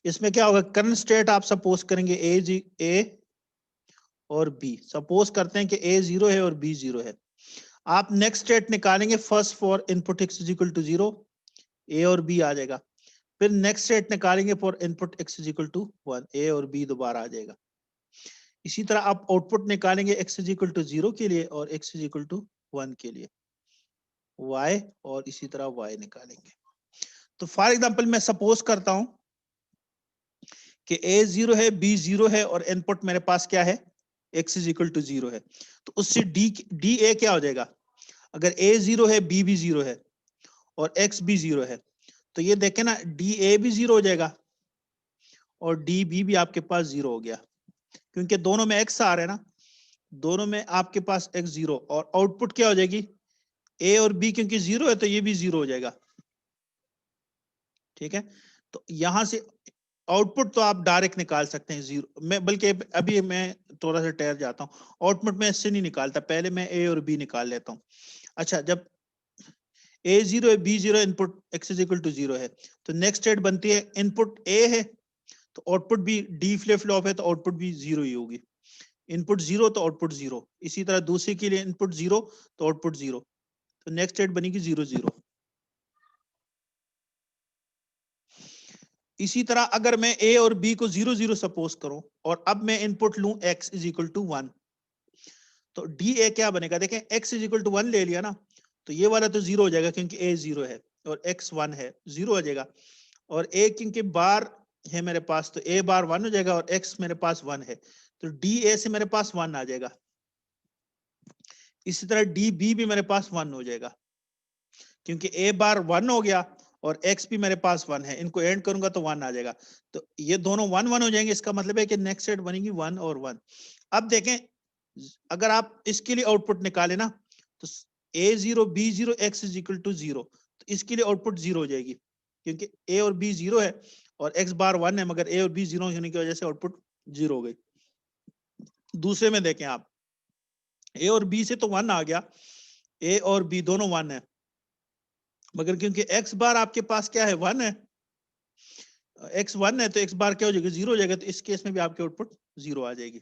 इसमें क्या होगा, करंट स्टेट आप सपोज करेंगे ए और बी, सपोज करते हैं कि ए 0 है और बी 0 है। आप नेक्स्ट स्टेट निकालेंगे, first for input x is equal to 0, A और बी आ जाएगा। फिर नेक्स्ट स्टेट निकालेंगे for input x is equal to 1, A और बी दोबारा आ जाएगा। इसी तरह आप आउटपुट निकालेंगे x इज इक्वल टू 0 के लिए और x इज इक्वल टू 1 के लिए, y और इसी तरह y निकालेंगे। तो फॉर एग्जांपल मैं सपोज करता हूं कि a 0 है, b 0 है और इनपुट मेरे पास क्या है, x इज इक्वल टू 0 है। तो उससे डी ए क्या हो जाएगा, अगर a 0 है, b भी 0 है और x भी 0 है, तो ये देखें ना, डी ए भी 0 हो जाएगा और डी बी भी आपके पास 0 हो गया, क्योंकि दोनों में x आ रहे हैं ना, दोनों में आपके पास x 0, और आउटपुट क्या हो जाएगी, a और b क्योंकि 0 है तो ये भी 0 हो जाएगा। ठीक है, तो यहां से आउटपुट तो आप डायरेक्ट निकाल सकते हैं 0 में, बल्कि अभी मैं थोड़ा सा ठहर जाता हूं, आउटपुट में इससे नहीं निकालता, पहले मैं a और b निकाल लेता हूं। अच्छा, जब a 0 है, b 0 है, input x is equal to 0 है, तो नेक्स्ट स्टेट बनती है, इनपुट a है तो आउटपुट भी डी फ्लिप फ्लॉप है तो आउटपुट भी 0 ही होगी, इनपुट 0 तो आउटपुट 0, इसी तरह दूसरे के लिए इनपुट 0 तो आउटपुट 0, तो नेक्स्ट स्टेट बनेगी 0 0। इसी तरह अगर मैं a और b को 0 0 सपोज करूं और अब मैं इनपुट लूं x इज इक्वल टू 1, तो डी ए क्या बनेगा, देखें x इज इक्वल टू 1 ले लिया ना, तो ये वाला तो 0 हो जाएगा क्योंकि a 0 है और x 1 है, 0 हो जाएगा, और a क्योंकि बार है मेरे पास तो a बार 1 हो जाएगा और x मेरे पास 1 है, तो डी ए से मेरे पास 1 आ जाएगा। इसी तरह डी बी भी मेरे पास 1 हो जाएगा क्योंकि a बार 1 हो गया और x भी मेरे पास 1 है, इनको एंड करूंगा तो 1 आ जाएगा, तो ये दोनों 1 1 हो जाएंगे, इसका मतलब है कि नेक्स्ट स्टेट बनेगी 1 और 1। अब देखें, अगर आप इसके लिए आउटपुट निकालें ना, तो a0 b0 x is equal to 0, तो इसके लिए आउटपुट 0 हो जाएगी क्योंकि a और b 0 है और x बार 1 है, मगर a और b 0 होने की वजह से आउटपुट 0 हो गई। दूसरे में देखें आप, a और b से तो 1 आ गया, a और b दोनों 1 है, मगर क्योंकि x बार आपके पास क्या है, 1 है, x 1 है तो x बार क्या हो जाएगा, 0 हो जाएगा, तो इस केस में भी आपकी आउटपुट 0 आ जाएगी।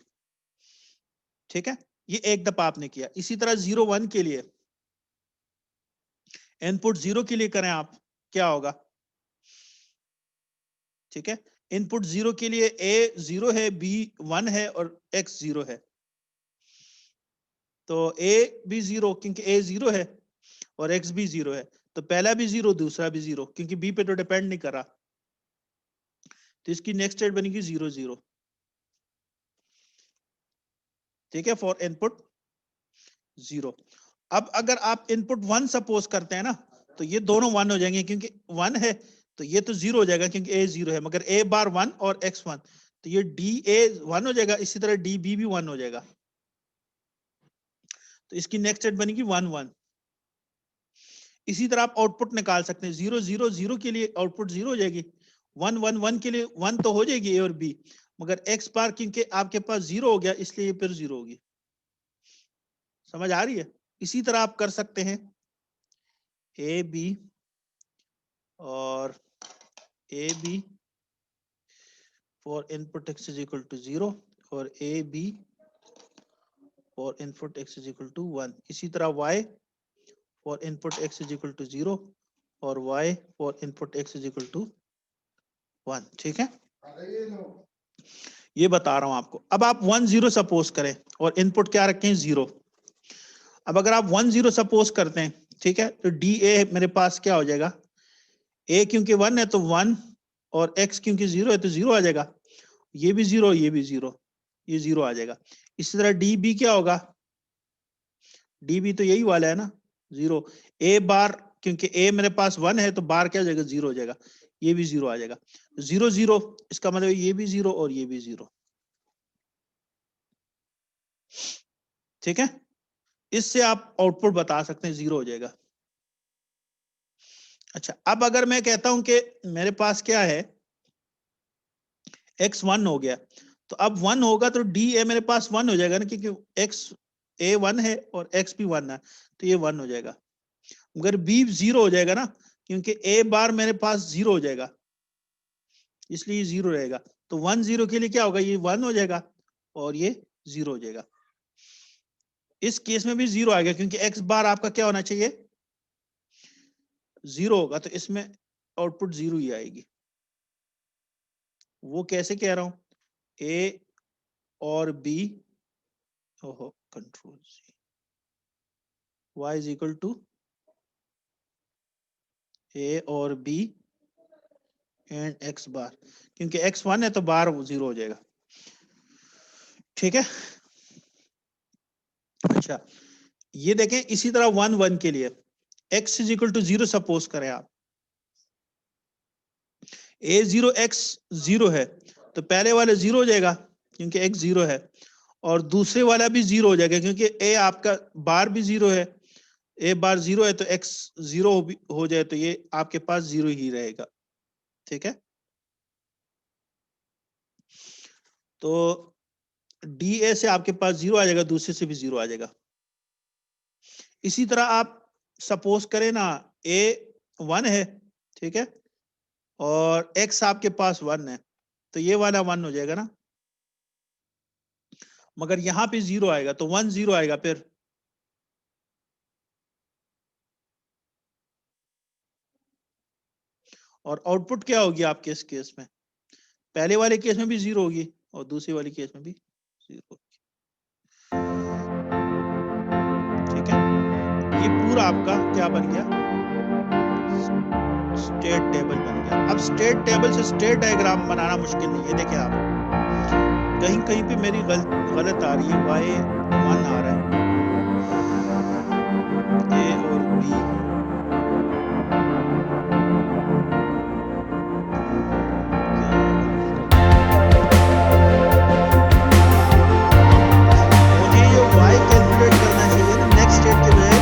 ठीक है, ये एक दफा आपने किया। इसी तरह 0 1 के लिए, इनपुट 0 के लिए करें आप, क्या होगा, ठीक है, इनपुट 0 के लिए a 0 है, b 1 है और x 0 है, तो a भी 0 क्योंकि a 0 है और x भी 0 है, तो पहला भी 0 दूसरा भी 0 क्योंकि b पे तो डिपेंड नहीं कर रहा, तो इसकी नेक्स्ट स्टेट बनेगी 0 0। ठीक है, फॉर इनपुट 0। अब अगर आप इनपुट 1 सपोज करते हैं ना, तो ये दोनों 1 हो जाएंगे क्योंकि 1 है, तो ये तो 0 हो जाएगा क्योंकि a 0 है, मगर a बार 1 और x 1, तो ये डी ए 1 हो जाएगा, इसी तरह डी बी भी 1 हो जाएगा, तो इसकी नेक्स्ट स्टेट बनेगी 1 1। इसी तरह आप आउटपुट निकाल सकते हैं, 0 0 0 के लिए आउटपुट 0 हो जाएगी, 1 1 1 के लिए 1 तो हो जाएगी a और b, मगर x बार क्योंकि आपके पास 0 हो गया इसलिए ये फिर 0 होगी। समझ आ रही है? इसी तरह आप कर सकते हैं ए बी और A B for input x is equal to 0 और A B for input x is equal to 1। इसी तरह y for input x is equal to 0 और y for input x is equal to 1। ठीक है, ये बता रहा हूं आपको। अब आप 1 0 सपोज करें और इनपुट क्या रखें 0। अब अगर आप 1 0 सपोज करते हैं, ठीक है, तो डी ए मेरे पास क्या हो जाएगा, a क्योंकि 1 है तो 1 और x क्योंकि 0 है तो 0 आ जाएगा, ये भी 0, ये भी 0, ये 0 आ जाएगा। इसी तरह डी बी क्या होगा, डी बी तो यही वाला है ना 0। ए बार क्योंकि a मेरे पास 1 है तो बार क्या हो जाएगा 0 हो जाएगा, ये भी 0 आ जाएगा। 0 0 इसका मतलब ये भी 0 और ये भी 0। ठीक है, इससे आप आउटपुट बता सकते हैं 0 हो जाएगा। अच्छा, अब अगर मैं कहता हूं कि मेरे पास क्या है x 1 हो गया, तो अब 1 होगा तो डी ए मेरे पास 1 हो जाएगा ना, क्योंकि x a 1 है और x भी 1 है तो ये 1 हो जाएगा। मगर b 0 हो जाएगा ना, क्योंकि a बार मेरे पास 0 हो जाएगा इसलिए 0 रहेगा। तो 1 0 के लिए क्या होगा, ये 1 हो जाएगा और ये 0 हो जाएगा। इस केस में भी 0 आएगा क्योंकि x बार आपका क्या होना चाहिए 0 होगा, तो इसमें आउटपुट 0 ही आएगी। वो कैसे कह रहा हूं, a और b, ओहो control C, y is equal to a और b एंड x बार, क्योंकि x 1 है तो बार 0 हो जाएगा। ठीक है, अच्छा ये देखें इसी तरह 1 1 के लिए x is equal to 0 suppose करें आप, a 0 x 0 है तो पहले वाले 0 हो जाएगा क्योंकि x 0 है, और दूसरे वाला भी 0 हो जाएगा क्योंकि a आपका बार भी 0 है, a बार 0 है तो x 0 हो जाए तो ये आपके पास 0 ही रहेगा। ठीक है, तो डी ए से आपके पास 0 आ जाएगा, दूसरे से भी 0 आ जाएगा। इसी तरह आप सपोज करें ना a 1 है, ठीक है, और x आपके पास 1 है तो ये वाला 1 हो जाएगा ना, मगर यहां पे 0 आएगा तो 1 0 आएगा फिर। और आउटपुट क्या होगी आपके इस केस में, पहले वाले केस में भी 0 होगी और दूसरी वाली केस में भी 0 होगी। ठीक है, ये पूरा आपका क्या बन गया, स्टेट टेबल बन गया। अब स्टेट टेबल से स्टेट डायग्राम बनाना मुश्किल नहीं है। देखिए आप कहीं कहीं पे मेरी गलत आ रही है, y1 आ रहा है, a और b, मुझे ये y कैलकुलेट करना चाहिए ना नेक्स्ट स्टेट के बजाय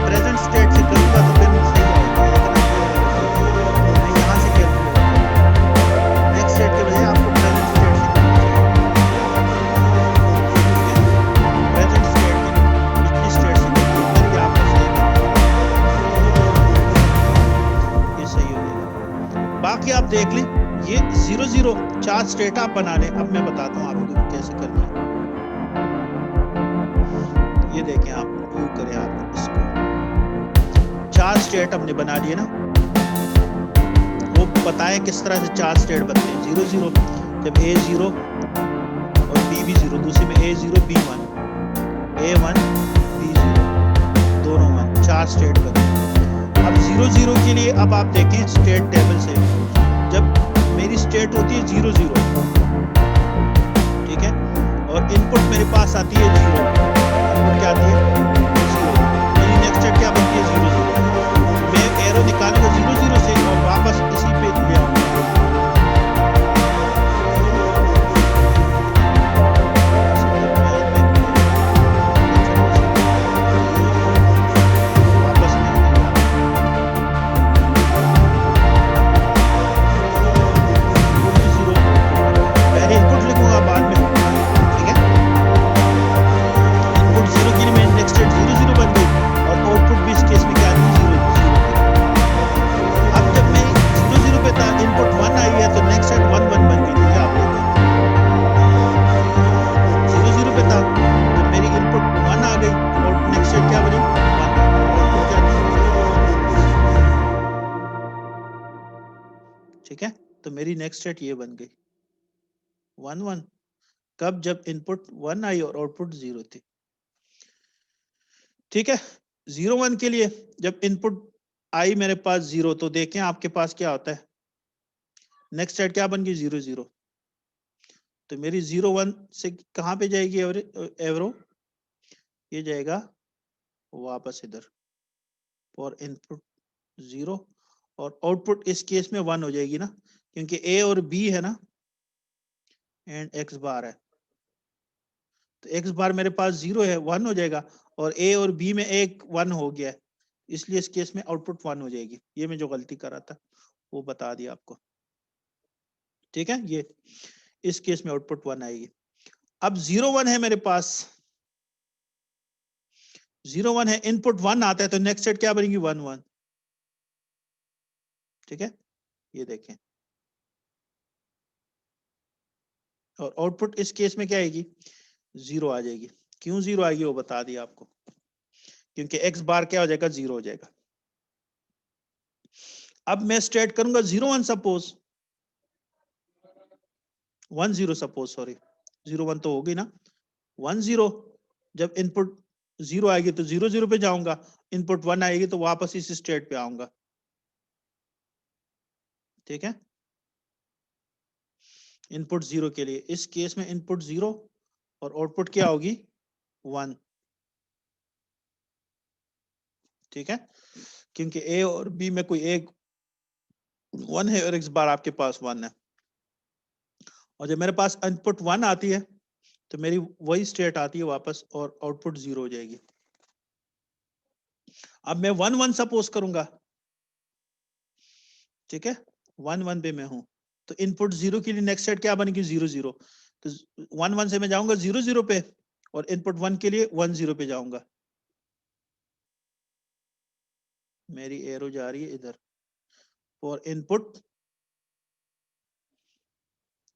प्रेजेंट स्टेट से करूंगा तो फिर सही आएगा। मैं यहाँ से कैलकुलेट नेक्स्ट स्टेट के बजाय आपको प्रेजेंट स्टेट से करना चाहिए। प्रेजेंट स्टेट पिछली स्टेट से फिर ये आपको सही करना, ये सही हो जाएगा। बाकी आप देख लें, ये 0 0 4 स्टेट आप बना लें। अब मैं बताता हूँ आपको कैसे करनी है। ये देखें आप, व्यू करें आप इसको, 4 स्टेट हमने बना लिए ना, वो बताएं किस तरह से 4 स्टेट बनते हैं। 0 0 जब a 0 और b भी 0, दूसरी में a 0 b 1, a 1 b 0, दोनों 1, 4 स्टेट बनते हैं। अब 0 0 के लिए अब आप देखें स्टेट टेबल से, जब मेरी स्टेट होती है 0 0, ठीक है, और इनपुट मेरे पास आती है 0, इनपुट क्या आती है 0, मेरी नेक्स्ट स्टेट क्या बनती है 0 0। मैं एरो निकालूंगा 0 0 से और वापस इसी पे ले आऊंगा। ठीक है, तो मेरी नेक्स्ट स्टेट ये बन गई 1 1। कब? जब इनपुट 1 आई और आउटपुट 0 थी। ठीक है, 0 1 के लिए जब इनपुट आई मेरे पास 0, तो देखें आपके पास क्या होता है, नेक्स्ट स्टेट क्या बन गई 0 0। तो मेरी 0 1 से कहां पे जाएगी एवरो? ये जाएगा वापस इधर और इनपुट 0 और आउटपुट इस केस में 1 हो जाएगी ना, क्योंकि ए और बी है ना एंड एक्स बार है, तो एक्स बार मेरे पास 0 है, 1 हो जाएगा, और ए और बी में एक 1 हो गया है, इसलिए इस केस में आउटपुट 1 हो जाएगी। ये मैं जो गलती कर रहा था वो बता दिया आपको। ठीक है, ये इस केस में आउटपुट 1 आएगी। अब 0 1 है मेरे पास, 0 1 है, इनपुट 1 आता है, तो नेक्स्ट स्टेट क्या बनेगी 1 1। ठीक है, ये देखें, और आउटपुट इस केस में क्या आएगी 0 आ जाएगी। क्यों 0 आएगी वो बता दिया आपको, क्योंकि एक्स बार क्या हो जाएगा 0 हो जाएगा। अब मैं स्टेट करूंगा 0 1 सपोज 1 0 सपोज, सॉरी 0 1 तो होगी ना, 1 0। जब इनपुट 0 आएगी तो 0 0 पे जाऊंगा, इनपुट 1 आएगी तो वापस इस स्टेट पे आऊंगा। ठीक है, इनपुट 0 के लिए इस केस में इनपुट 0 और आउटपुट क्या होगी 1। ठीक है, क्योंकि ए और बी में कोई एक 1 है और एक्स बार आपके पास 1 है, और जब मेरे पास इनपुट 1 आती है तो मेरी वही स्टेट आती है वापस और आउटपुट 0 हो जाएगी। अब मैं 1 1 सपोज करूंगा, ठीक है, 1 1 पे मैं हूं, तो इनपुट 0 के लिए नेक्स्ट स्टेट क्या बनेगी 0 0। तो 1 1 से मैं जाऊंगा 0 0 पे, और इनपुट 1 के लिए 1 0 पे जाऊंगा। मेरी एरो जा रही है इधर, और इनपुट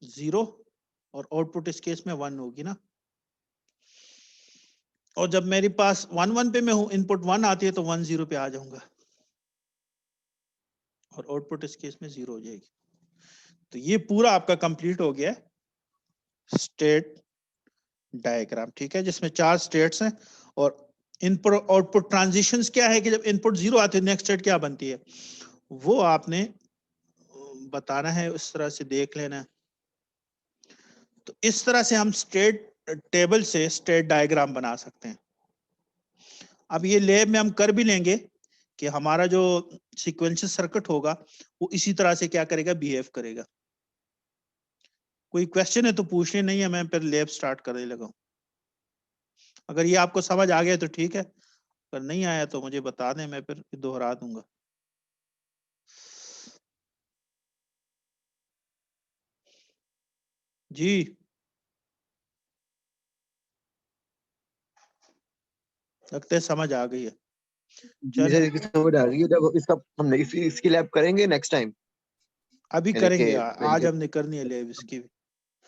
0 और आउटपुट इस केस में 1 होगी ना। और जब मेरे पास 1 1 पे मैं हूं, इनपुट 1 आती है तो 1 0 पे आ जाऊंगा, और आउटपुट इस केस में 0 हो जाएगी। तो ये पूरा आपका कंप्लीट हो गया स्टेट डायग्राम। ठीक है, जिसमें 4 स्टेट्स हैं, और इनपुट आउटपुट ट्रांजिशंस क्या है कि जब इनपुट 0 आते हैं नेक्स्ट स्टेट क्या बनती है, वो आपने बताना है, उस तरह से देख लेना है। तो इस तरह से हम स्टेट टेबल से स्टेट डायग्राम बना सकते हैं। अब ये लैब में हम कर भी लेंगे कि हमारा जो सीक्वेंशियल सर्किट होगा वो इसी तरह से क्या करेगा, बिहेव करेगा। कोई क्वेश्चन है तो पूछ ले, नहीं है मैं फिर लैब स्टार्ट करने लगा हूं। अगर ये आपको समझ आ गया तो ठीक है, अगर नहीं आया तो मुझे बता दें, मैं फिर दोहरा दूंगा। जी, लगता है समझ आ गई है। जी चले सर, इसकी समझ आ गई है। जब इसका हम इसकी लैब करेंगे नेक्स्ट टाइम, अभी यानी कि करेंगे, आज हमने करनी है लैब इसकी भी।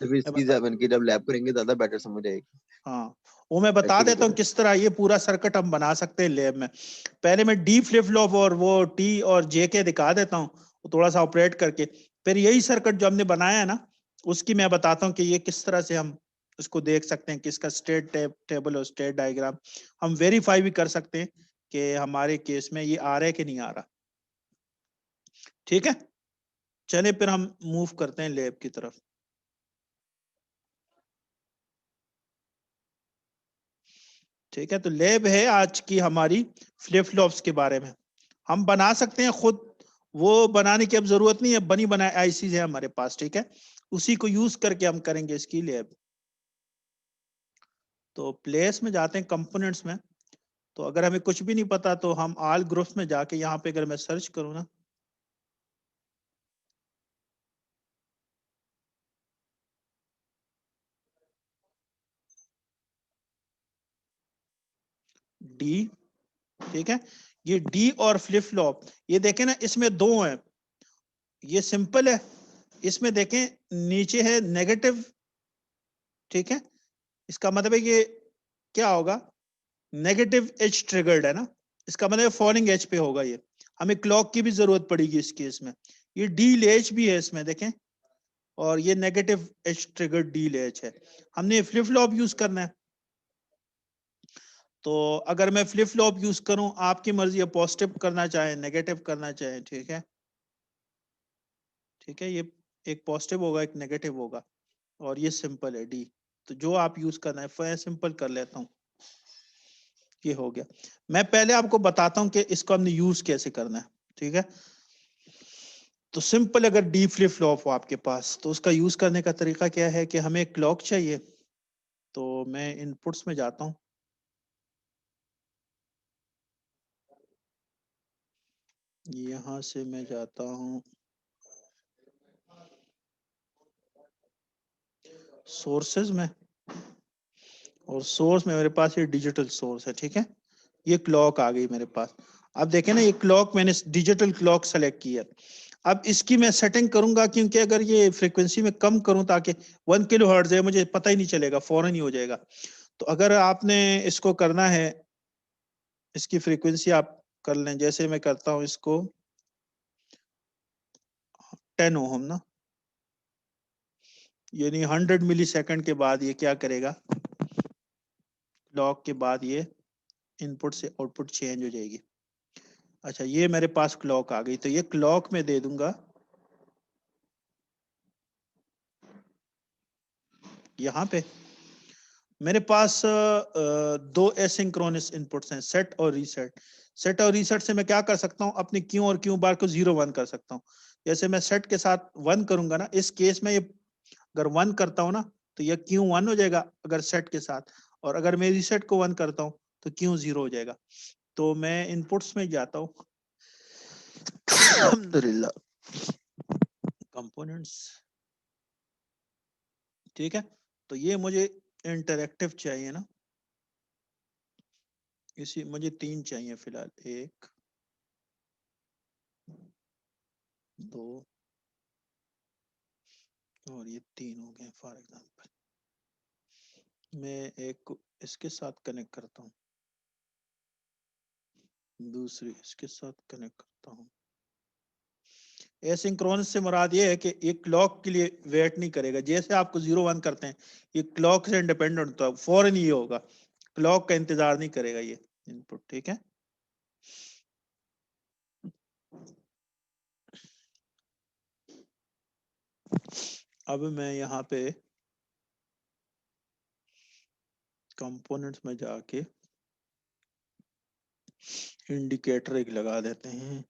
जब मैं इसकी बता, जब लैब करेंगे ज्यादा बेटर समझ आएगी हाँ वो मैं बता प्रैक्टिकल देता के हूँ साथ। किस तरह ये पूरा सर्किट हम बना सकते हैं लैब में। पहले मैं डी फ्लिप फ्लॉप और वो टी और जे के दिखा देता हूँ, थोड़ा सा ऑपरेट करके, फिर यही सर्किट जो हमने बनाया है ना उसकी मैं बताता हूँ कि ये किस तरह से हम उसको देख सकते हैं कि इसका स्टेट टेबल और स्टेट डायग्राम हम वेरीफाई भी कर सकते हैं कि हमारे केस में ये आ रहा है कि नहीं आ रहा। ठीक है, चले फिर हम मूव करते हैं लैब की तरफ। ठीक है, तो लैब है आज की हमारी फ्लिप फ्लॉप्स के बारे में। हम बना सकते हैं खुद, वो बनाने की अब जरूरत नहीं है, बनी बनाई आईसी है हमारे पास। ठीक है, उसी को यूज करके हम करेंगे इसकी लैब। तो प्लेस में जाते हैं कंपोनेंट्स में, तो अगर हमें कुछ भी नहीं पता तो हम ऑल ग्रुप्स में जाके यहाँ पे अगर मैं सर्च करूँ ना, डी, ठीक है, ये डी और फ्लिप फ्लॉप, ये देखें ना इसमें 2 है, ये सिंपल है, इसमें देखें नीचे है नेगेटिव। ठीक है, इसका मतलब है ये क्या होगा, नेगेटिव एज ट्रिगर्ड है ना, इसका मतलब फॉलिंग एज पे होगा ये, हमें क्लॉक की भी जरूरत पड़ेगी इस केस में, ये डील एच भी है इसमें देखें, और ये negative H trigger deal H है। हमने फ्लिप फ्लॉप यूज करना है, तो अगर मैं फ्लिप फ्लॉप यूज करूं, आपकी मर्जी है, पॉजिटिव करना चाहे नेगेटिव करना चाहे, ठीक है। ठीक है, ये एक पॉजिटिव होगा एक नेगेटिव होगा, और ये सिंपल है डी। तो जो आप यूज करना है, मैं सिंपल कर लेता हूं, ये हो गया। मैं पहले आपको बताता हूं कि इसको हमने यूज कैसे करना है, ठीक है। तो सिंपल, अगर डी फ्लिप फ्लॉप हो आपके पास, तो उसका यूज करने का तरीका क्या है कि हमें क्लॉक चाहिए। तो मैं इनपुट्स में जाता हूं, यहां से मैं जाता हूं सोर्सेज में, और सोर्स में मेरे पास ये डिजिटल सोर्स है, ठीक है। ये क्लॉक आ गई मेरे पास। अब देखें ना, ये क्लॉक मैंने डिजिटल क्लॉक सेलेक्ट की है। अब इसकी मैं सेटिंग करूंगा, क्योंकि अगर ये फ्रीक्वेंसी में कम करूं, ताकि 1 किलो हर्ट्ज है, मुझे पता ही नहीं चलेगा, फौरन ही हो जाएगा। तो अगर आपने इसको करना है, इसकी फ्रीक्वेंसी आप कर लें, जैसे मैं करता हूं इसको 10 ओम ना, यानी 100 मिली सेकेंड के बाद ये क्या करेगा, क्लॉक के बाद ये इनपुट से आउटपुट चेंज हो जाएगी। अच्छा, ये मेरे पास क्लॉक आ गई, तो ये क्लॉक में दे दूंगा यहाँ पे। मेरे पास दो एसिंक्रोनस इनपुट्स हैं, सेट और रीसेट। सेट और रीसेट से मैं क्या कर सकता हूँ, अपने क्यू और क्यू बार को 0 1 कर सकता हूँ। जैसे मैं सेट के साथ 1 करूंगा ना, इस केस में ये अगर 1 करता हूँ ना, तो ये क्यू 1 हो जाएगा अगर सेट के साथ, और अगर मैं रीसेट को 1 करता हूँ तो क्यू 0 हो जाएगा। तो मैं इनपुट्स में जाता हूँ, अल्हम्दुलिल्लाह, कंपोनेंट्स, ठीक है। तो ये मुझे इंटरैक्टिव चाहिए ना, इसी मुझे 3 चाहिए फिलहाल, 1 2 और ये 3 हो गए। फॉर एग्जांपल मैं एक को इसके साथ कनेक्ट करता हूँ, दूसरी इसके साथ कनेक्ट करता हूँ। एसिंक्रोनस से मुराद ये है कि ये क्लॉक के लिए वेट नहीं करेगा। जैसे आपको 0 1 करते हैं, ये क्लॉक से इंडिपेंडेंट होता है, फौरन ये होगा, क्लॉक का इंतजार नहीं करेगा ये इनपुट, ठीक है। अब मैं यहाँ पे कंपोनेंट्स में जाके इंडिकेटर एक लगा देते हैं।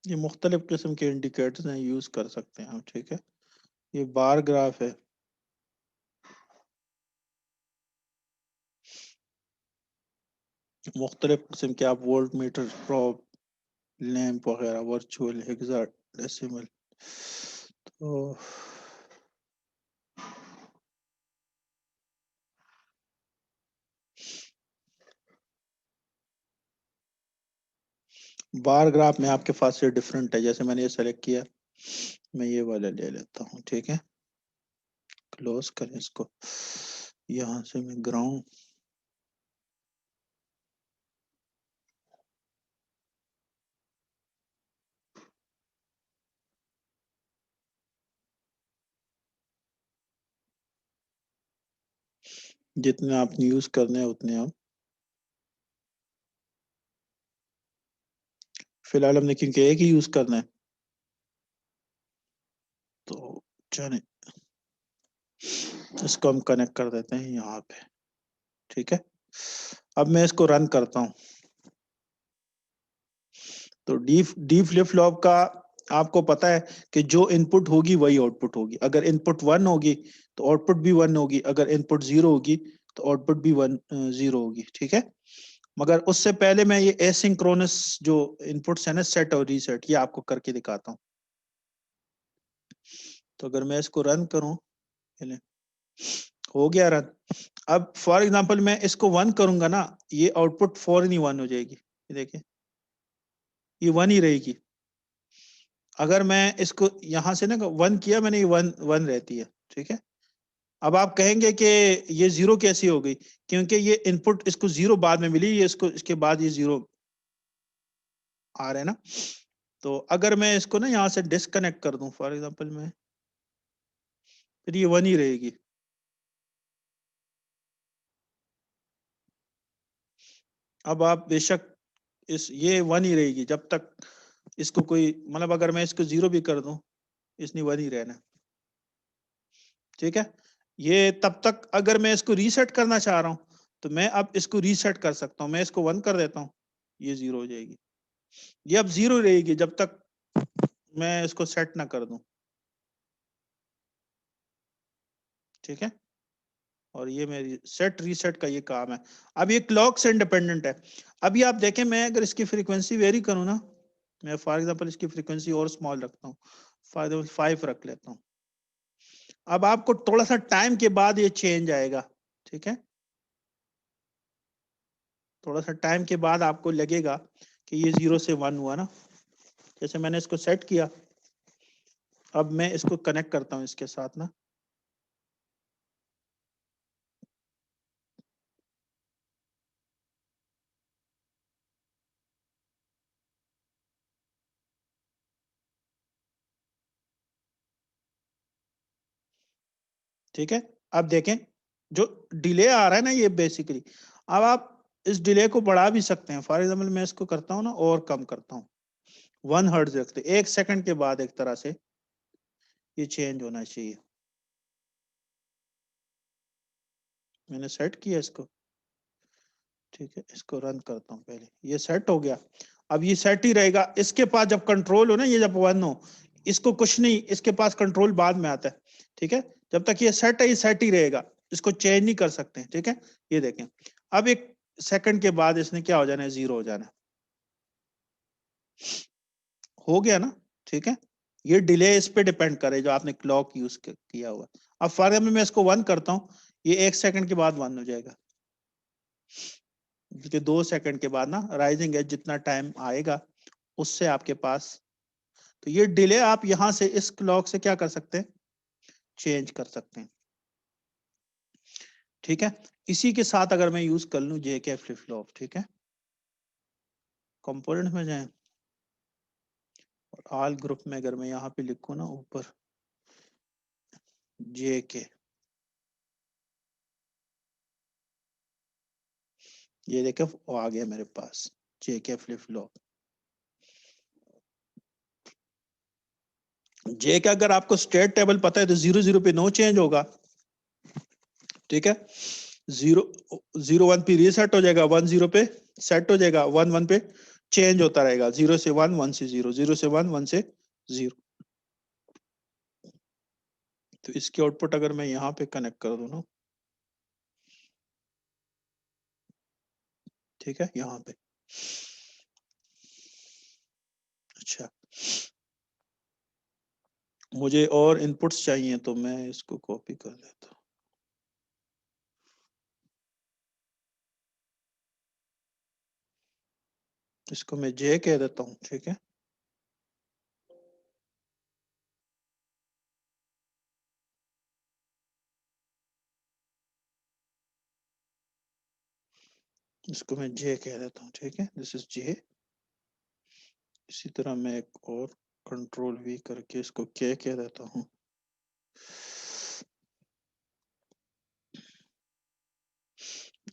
ये मुख्तलिफ किस्म के इंडिकेटर्स हैं, यूज कर सकते हैं हम, ठीक है। ये बार ग्राफ है, मुख्तलिफ किस्म के, आप वोल्ट मीटर, प्रोब, लैंप वगैरह, वर्चुअल, हेक्साडेसिमल। तो बार ग्राफ में आपके पास से डिफरेंट है, जैसे मैंने ये सेलेक्ट किया, मैं ये वाला ले लेता हूँ, ठीक है। क्लोज करें इसको, यहाँ से मैं ग्राउंड, जितने आपने यूज करने हैं उतने आप, फिलहाल हमने क्योंकि एक ही यूज करना है, तो चले इसको हम कनेक्ट कर देते हैं यहाँ पे, ठीक है। अब मैं इसको रन करता हूँ, तो डी डी फ्लिप फ्लॉप का आपको पता है कि जो इनपुट होगी वही आउटपुट होगी। अगर इनपुट 1 होगी तो आउटपुट भी 1 होगी, अगर इनपुट 0 होगी तो आउटपुट भी 0 होगी, ठीक है। मगर उससे पहले मैं ये एसिंक्रोनस जो इनपुट्स है ना, सेट और रीसेट, ये आपको करके दिखाता हूँ। तो अगर मैं इसको रन करूं, पहले हो गया रन। अब फॉर एग्जांपल मैं इसको 1 करूंगा ना, ये आउटपुट फौरन ही 1 हो जाएगी, ये देखिए, ये 1 ही रहेगी। अगर मैं इसको यहां से ना 1 किया मैंने, ये 1 1 रहती है, ठीक है। अब आप कहेंगे कि ये 0 कैसी हो गई, क्योंकि ये इनपुट इसको 0 बाद में मिली, ये इसको इसके बाद ये 0 आ रहा है ना। तो अगर मैं इसको ना यहाँ से डिस्कनेक्ट कर दूं फॉर एग्जांपल में, फिर ये 1 ही रहेगी। अब आप बेशक ये 1 ही रहेगी जब तक इसको कोई, मतलब अगर मैं इसको 0 भी कर दूं, इसने 1 ही रहना। ठीक है, ये तब तक अगर मैं इसको रीसेट करना चाह रहा हूं तो मैं अब इसको रीसेट कर सकता हूं, मैं इसको 1 कर देता हूं, ये 0 हो जाएगी। ये अब 0 रहेगी जब तक मैं इसको सेट ना कर दूं। ठीक है, और ये मेरी सेट रीसेट का ये काम है। अब ये क्लॉक से इंडिपेंडेंट है। अभी आप देखें, मैं अगर इसकी फ्रीक्वेंसी वेरी करूं ना, मैं फॉर एग्जांपल इसकी फ्रीक्वेंसी और स्मॉल रखता हूँ, फॉर एग्जांपल 5 रख लेता हूँ। अब आपको थोड़ा सा टाइम के बाद ये चेंज आएगा। ठीक है, थोड़ा सा टाइम के बाद आपको लगेगा कि ये 0 से 1 हुआ ना। जैसे मैंने इसको सेट किया, अब मैं इसको कनेक्ट करता हूं इसके साथ ना। ठीक है, अब देखें जो डिले आ रहा है ना, ये बेसिकली अब आप इस डिले को बढ़ा भी सकते हैं। फॉर एग्जाम्पल मैं इसको करता हूँ ना और कम करता हूँ, 1 हर्ट्ज रखते, 1 सेकंड के बाद एक तरह से ये चेंज होना चाहिए। मैंने सेट किया इसको। ठीक है, इसको रन करता हूँ पहले, ये सेट हो गया। अब ये सेट ही रहेगा, इसके पास जब कंट्रोल हो ना, ये जब 1 हो, इसको कुछ नहीं, इसके पास कंट्रोल बाद में आता है। ठीक है, जब तक ये सेट है, ये सेट ही रहेगा, इसको चेंज नहीं कर सकते। ठीक है, ये देखें, अब 1 सेकंड के बाद इसने क्या हो जाना है, 0 हो जाना है। हो गया ना। ठीक है, ये डिले इस पे डिपेंड करे जो आपने क्लॉक यूज किया हुआ। अब फॉर एग्जाम्पल मैं इसको 1 करता हूँ, ये 1 सेकंड के बाद 1 हो जाएगा, क्योंकि 2 सेकंड के बाद ना राइजिंग एज जितना टाइम आएगा उससे आपके पास, तो ये डिले आप यहां से इस क्लॉक से क्या कर सकते हैं, चेंज कर सकते हैं। ठीक है, इसी के साथ अगर मैं यूज कर लूं जेके फ्लिप फ्लॉप, ठीक है, कंपोनेंट में जाएं और ऑल ग्रुप में अगर मैं यहाँ पे लिखूं ना ऊपर जेके, ये देखे वो आ गया मेरे पास जेके फ्लिप फ्लॉप। जेके अगर आपको स्टेट टेबल पता है तो 0 0 पे नो चेंज होगा। ठीक है, 0 0 1 पे रीसेट हो जाएगा, 1 0 पे सेट हो जाएगा, 1 1 पे चेंज होता रहेगा, 0 से 1 1 से 0 0 से 1 1 से 0। तो इसकी आउटपुट अगर मैं यहाँ पे कनेक्ट कर दूं ना, ठीक है, यहाँ पे, अच्छा मुझे और इनपुट्स चाहिए तो मैं इसको कॉपी कर लेता हूँ। इसको मैं जे कह देता हूँ। ठीक है, इसको मैं जे कह देता हूँ। ठीक है, दिस इज जे। इसी तरह मैं एक और कंट्रोल वी करके इसको के कह देता हूँ।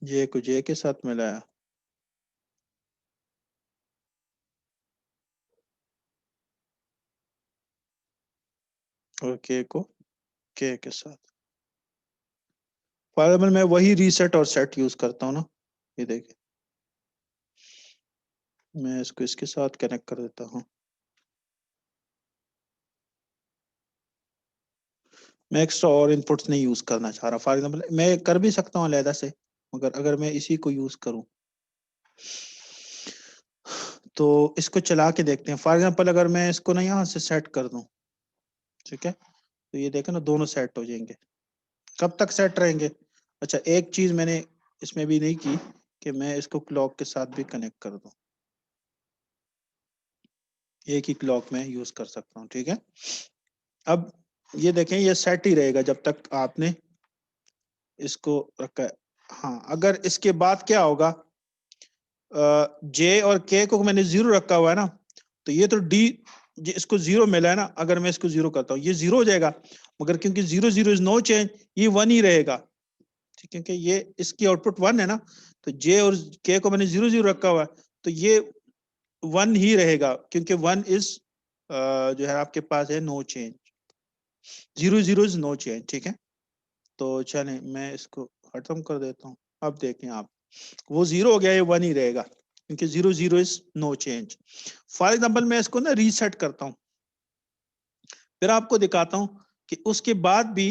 जे को जे के साथ मिलाया, और के को के साथ। फॉर एग्जाम्पल मैं वही रीसेट और सेट यूज करता हूँ ना, ये देखिए मैं इसको इसके साथ कनेक्ट कर देता हूँ। मैं एक्स्ट्रा और इनपुट्स नहीं यूज करना चाह रहा। फॉर एग्जाम्पल मैं कर भी सकता हूँ अलहदा से, मगर अगर मैं इसी को यूज करूँ तो इसको चला के देखते हैं। फॉर एग्जाम्पल अगर मैं इसको ना यहाँ से सेट कर दूं, ठीक है, तो ये देखें ना दोनों सेट हो जाएंगे। कब तक सेट रहेंगे? अच्छा, एक चीज मैंने इसमें भी नहीं की कि मैं इसको क्लॉक के साथ भी कनेक्ट कर दूं, एक ही क्लॉक में यूज कर सकता हूँ। ठीक है, अब ये देखें ये सेट ही रहेगा जब तक आपने इसको रखा है। हाँ, अगर इसके बाद क्या होगा, जे और के को मैंने 0 रखा हुआ है ना, तो ये तो डी, इसको 0 मिला है ना, अगर मैं इसको 0 करता हूँ ये 0 हो जाएगा, मगर क्योंकि 0 0 इज नो चेंज, ये 1 ही रहेगा, ठीक है, क्योंकि ये इसकी आउटपुट 1 है ना, तो जे और के को मैंने 0 0 रखा हुआ है, तो ये 1 ही रहेगा, क्योंकि 1 इज जो है आपके पास है no change, 0 0 is no change, ठीक है। तो चलें मैं इसको खत्म कर देता हूँ। अब देखें आप, वो 0 हो गया, ये 1 ही रहेगा, क्योंकि 0 0 is no change. For example मैं इसको ना रीसेट करता हूँ, फिर आपको दिखाता हूँ कि उसके बाद भी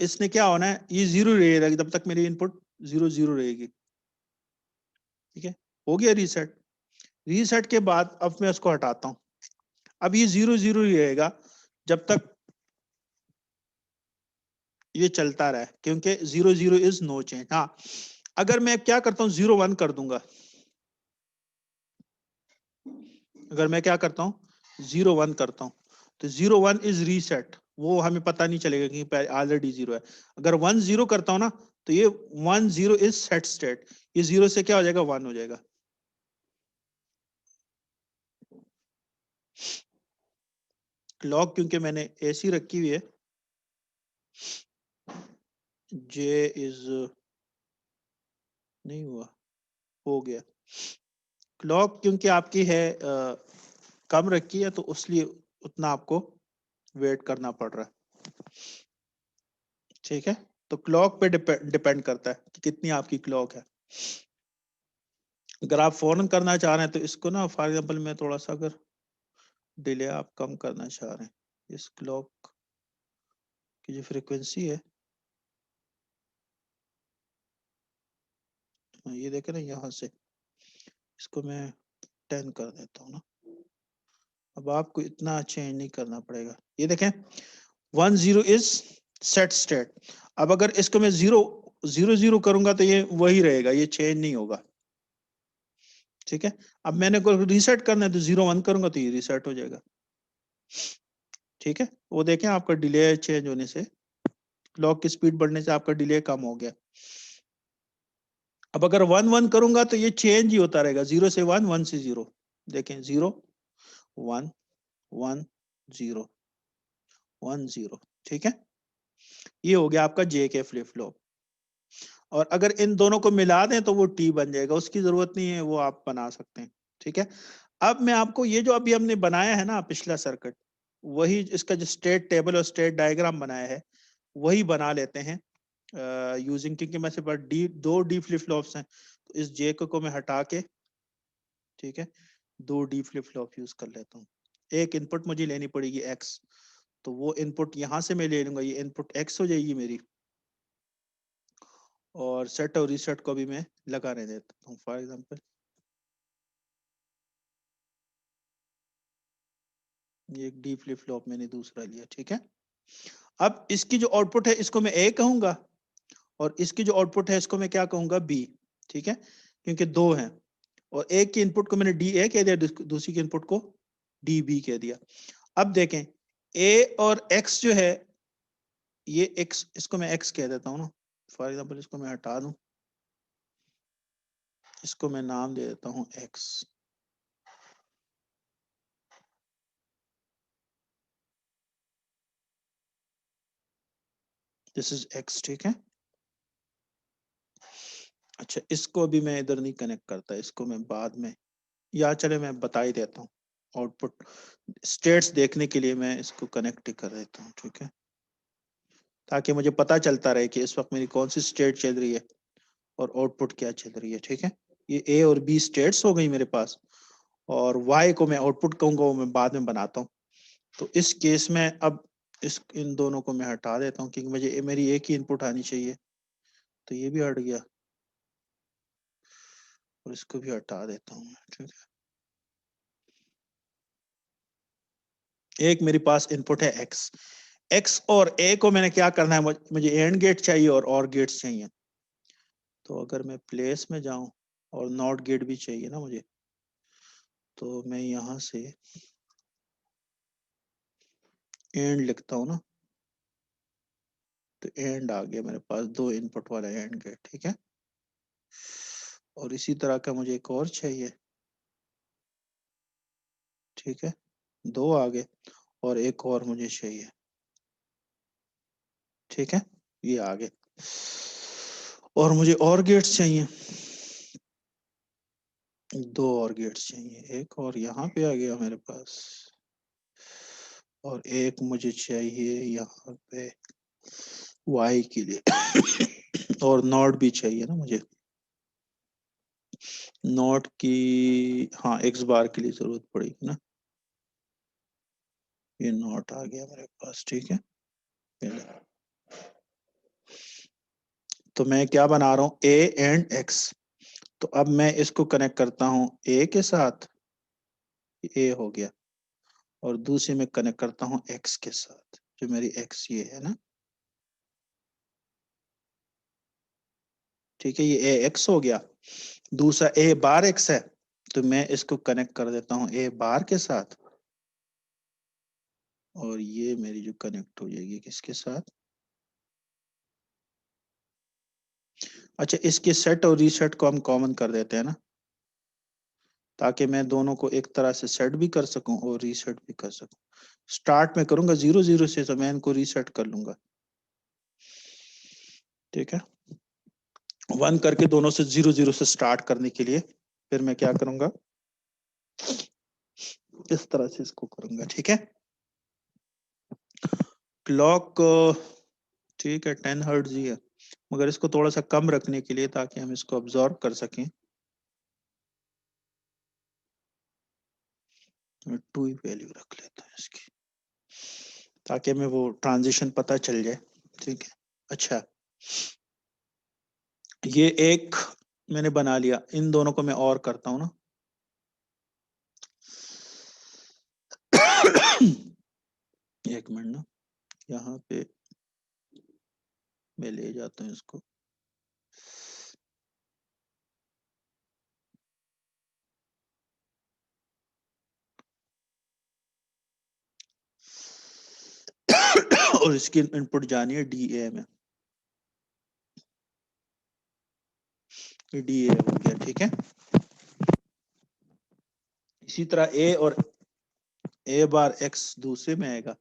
इसने क्या होना है, ये 0 रहेगा जब तक मेरी इनपुट 0 0 रहेगी, ठीक है। हो गया रीसेट। रीसेट के बाद अब मैं उसको हटाता हूँ, अब ये 0 0 ही रहेगा जब तक ये चलता रहे, क्योंकि 0 0 इज नो चेंज। हाँ, अगर मैं क्या करता हूँ 0 1 कर दूंगा, अगर मैं क्या करता हूँ 0 1 करता हूँ, तो 0 1 इज रीसेट, वो हमें पता नहीं चलेगा कि ऑलरेडी 0 है। अगर 1 0 करता हूँ ना, तो ये 1 0 इज सेट स्टेट, ये 0 से क्या हो जाएगा 1 हो जाएगा। क्लॉक क्योंकि मैंने ऐसी रखी हुई है, जे इज नहीं हुआ, हो गया। क्लॉक क्योंकि आपकी है कम रखी है, तो उसलिए उतना आपको वेट करना पड़ रहा है, ठीक है। तो क्लॉक पे डिपेंड करता है कि कितनी आपकी क्लॉक है। अगर आप फौरन करना चाह रहे हैं तो इसको ना, फॉर एग्जांपल मैं थोड़ा सा अगर डिले आप कम करना चाह रहे हैं, इस क्लॉक की जो फ्रीक्वेंसी है, ये देखें ना, यहाँ से इसको मैं 10 कर देता हूँ ना, अब आपको इतना चेंज नहीं करना पड़ेगा। ये देखें 1 0 इज सेट स्टेट। अब अगर इसको मैं 0 0 0 करूंगा तो ये वही रहेगा, ये चेंज नहीं होगा, ठीक है। अब मैंने को रीसेट करना है तो 0 1 करूंगा तो ये रीसेट हो जाएगा, ठीक है। वो देखें आपका डिले चेंज होने से, क्लॉक की स्पीड बढ़ने से आपका डिले कम हो गया। अब अगर 1 1 करूंगा तो ये चेंज ही होता रहेगा, 0 से 1 1 से 0, देखें 0 1 1 0 1 0, ठीक है। ये हो गया आपका जे के फ्लिप फ्लॉप। और अगर इन दोनों को मिला दें तो वो टी बन जाएगा, उसकी जरूरत नहीं है, वो आप बना सकते हैं, ठीक है। अब मैं आपको ये जो अभी हमने बनाया है ना पिछला सर्किट, वही इसका जो स्टेट टेबल और स्टेट डायग्राम बनाया है, वही बना लेते हैं यूजिंग, क्योंकि मेरे पास दो डी फ्लिप फ्लॉप्स हैं, तो इस जे को मैं हटा के, ठीक है, दो डी फ्लिप फ्लॉप यूज कर लेता हूँ। एक इनपुट मुझे लेनी पड़ेगी एक्स, तो वो इनपुट यहां से मैं ले लूंगा, ये इनपुट एक्स हो जाएगी मेरी, और सेट और रीसेट को भी मैं लगाने देता हूँ। फॉर एग्जांपल ये एक डी फ्लिप फ्लॉप मैंने दूसरा लिया, ठीक है। अब इसकी जो आउटपुट है इसको मैं ए कहूंगा, और इसकी जो आउटपुट है इसको मैं क्या कहूंगा बी, ठीक है, क्योंकि दो हैं, और एक की इनपुट को मैंने डी ए कह दिया, दूसरी की इनपुट को डी बी कह दिया। अब देखें ए और एक्स जो है, ये एक्स, इसको मैं एक्स कह देता हूँ ना, फॉर एग्जांपल इसको मैं हटा दूं, इसको मैं नाम दे देता हूँ एक्स, दिस इज एक्स, ठीक है। अच्छा, इसको भी मैं इधर नहीं कनेक्ट करता, इसको मैं बाद में, या चले मैं बता ही देता हूँ, आउटपुट स्टेट्स देखने के लिए मैं इसको कनेक्ट ही कर देता हूँ, ठीक है, ताकि मुझे पता चलता रहे कि इस वक्त मेरी कौन सी स्टेट चल रही है और आउटपुट क्या चल रही है, ठीक है। ये ए और बी स्टेट्स हो गई मेरे पास, और वाई को मैं आउटपुट कहूंगा, वो मैं बाद में बनाता हूँ। तो इस केस में अब इस इन दोनों को मैं हटा देता हूँ, क्योंकि मुझे मेरी एक ही इनपुट आनी चाहिए, तो ये भी हट गया, और इसको भी हटा देता हूँ, ठीक है। एक मेरे पास इनपुट है एक्स, एक्स और ए को मैंने क्या करना है, मुझे एंड गेट चाहिए और गेट्स चाहिए। तो अगर मैं प्लेस में जाऊं, और नॉट गेट भी चाहिए ना मुझे, तो मैं यहां से एंड लिखता हूँ ना, तो एंड आ गया मेरे पास, 2 इनपुट वाला एंड गेट, ठीक है। और इसी तरह का मुझे एक और चाहिए, ठीक है, 2 आ गए, और एक और मुझे चाहिए, ठीक है, ये आ गए। और मुझे और गेट्स चाहिए, 2 और गेट्स चाहिए, एक और यहाँ पे आ गया मेरे पास, और एक मुझे चाहिए यहाँ पे y के लिए और नॉट भी चाहिए ना मुझे, नॉट की, हाँ x बार के लिए जरूरत पड़ेगी ना, ये नॉट आ गया मेरे पास, ठीक है। तो मैं क्या बना रहा हूँ, a एंड x, तो अब मैं इसको कनेक्ट करता हूँ a के साथ, a हो गया, और दूसरे में कनेक्ट करता हूँ x के साथ, जो मेरी x ये है ना, ठीक है, ये ax हो गया। दूसरा a बार x है, तो मैं इसको कनेक्ट कर देता हूँ a बार के साथ, और ये मेरी जो कनेक्ट हो जाएगी किसके साथ, अच्छा, इसके सेट और रीसेट को हम कॉमन कर देते हैं ना, ताकि मैं दोनों को एक तरह से सेट भी कर सकूं और रीसेट भी कर सकूं। स्टार्ट में करूंगा 0 0 से, तो मैं इनको रीसेट कर लूंगा, ठीक है। 1 करके दोनों से 0 0 से स्टार्ट करने के लिए फिर मैं क्या करूंगा, इस तरह से इसको करूंगा, ठीक है। क्लॉक ठीक है 10 हर्ट्ज ही है, मगर इसको थोड़ा सा कम रखने के लिए, ताकि हम इसको ऑब्जॉर्व कर सकें, 2 ही वैल्यू रख लेता है इसकी, ताकि हमें वो ट्रांजिशन पता चल जाए, ठीक है। अच्छा, ये एक मैंने बना लिया, इन दोनों को मैं और करता हूं ना एक मिनट ना, यहाँ पे मैं ले जाता हूँ इसको, और इसकी इनपुट जानी है DA में, ये DA हो गया, ठीक है। इसी तरह A और A बार X दूसरे में आएगा,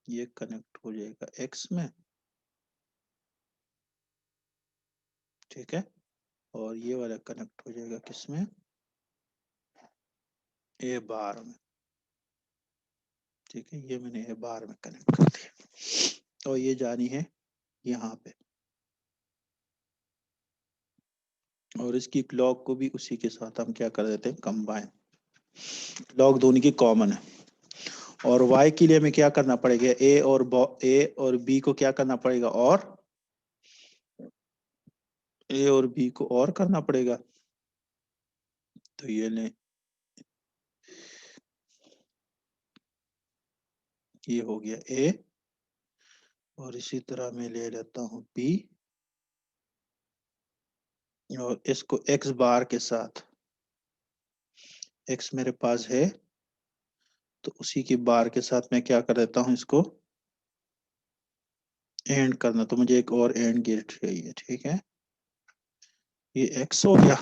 ये कनेक्ट हो जाएगा X में, ठीक है, और ये वाला कनेक्ट हो जाएगा किसमें, A बार में, ठीक है, ये मैंने A बार में कनेक्ट कर दिया, और ये जानी है यहाँ पे, और इसकी क्लॉक को भी उसी के साथ हम क्या कर देते हैं, कंबाइन, क्लॉक दोनों की कॉमन है। और y के लिए हमें क्या करना पड़ेगा, A और B को क्या करना पड़ेगा, और A और B को और करना पड़ेगा, तो ये ले, ये हो गया A, और इसी तरह मैं ले लेता हूँ B, और इसको X बार के साथ, X मेरे पास है, तो उसी की बार के साथ मैं क्या कर देता हूँ, इसको एंड करना, तो मुझे एक और एंड गेट चाहिए, ठीक है, ये X हो गया,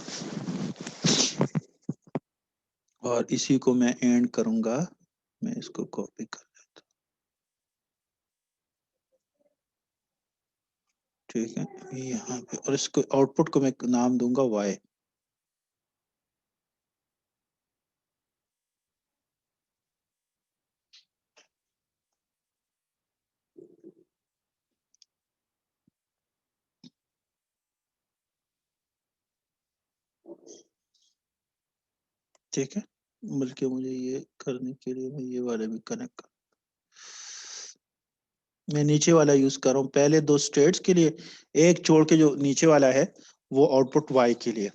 और इसी को मैं एंड करूंगा, मैं इसको कॉपी कर लेता हूँ, ठीक है, यहाँ पे, और इसको आउटपुट को मैं नाम दूंगा Y, ठीक है। बल्कि मुझे ये करने के लिए मैं ये वाले भी कनेक्ट कर, मैं नीचे वाला यूज कर रहा हूँ पहले 2 स्टेट्स के लिए, एक छोड़ के जो नीचे वाला है वो आउटपुट Y के लिए।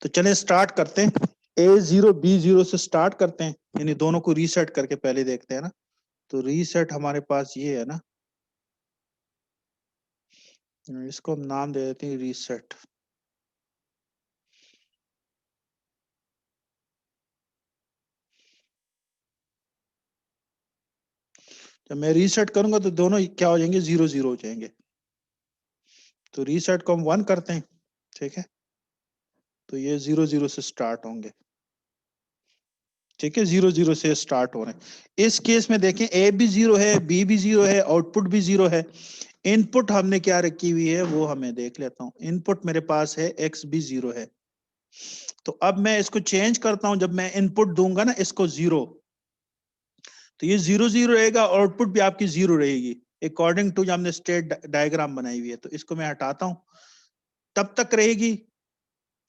तो चलें स्टार्ट करते हैं, A0 B0 से स्टार्ट करते हैं, यानी दोनों को रीसेट करके पहले देखते हैं ना। तो रीसेट हमारे पास ये है ना, इसको हम नाम दे देते हैं रीसेट, जब मैं रीसेट करूंगा तो दोनों क्या हो जाएंगे, 0 0 हो जाएंगे। तो रीसेट को हम 1 करते हैं, ठीक है, तो ये 0 0 से स्टार्ट होंगे, ठीक है, 0 0 से स्टार्ट हो रहे हैं। इस केस में देखें ए भी 0 है, बी भी 0 है, आउटपुट भी 0 है। इनपुट हमने क्या रखी हुई है वो हमें देख लेता हूं। इनपुट मेरे पास है एक्स भी 0 है। तो अब मैं इसको चेंज करता हूं, जब मैं इनपुट दूंगा ना इसको 0, तो ये 0 0 रहेगा, आउटपुट भी आपकी 0 रहेगी अकॉर्डिंग टू जो हमने स्टेट डायग्राम बनाई हुई है। तो इसको मैं हटाता हूं, तब तक रहेगी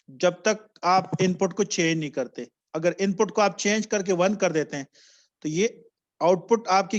जब तक आप इनपुट को चेंज नहीं करते। अगर इनपुट को आप चेंज करके 1 कर देते हैं तो ये आउटपुट आपकी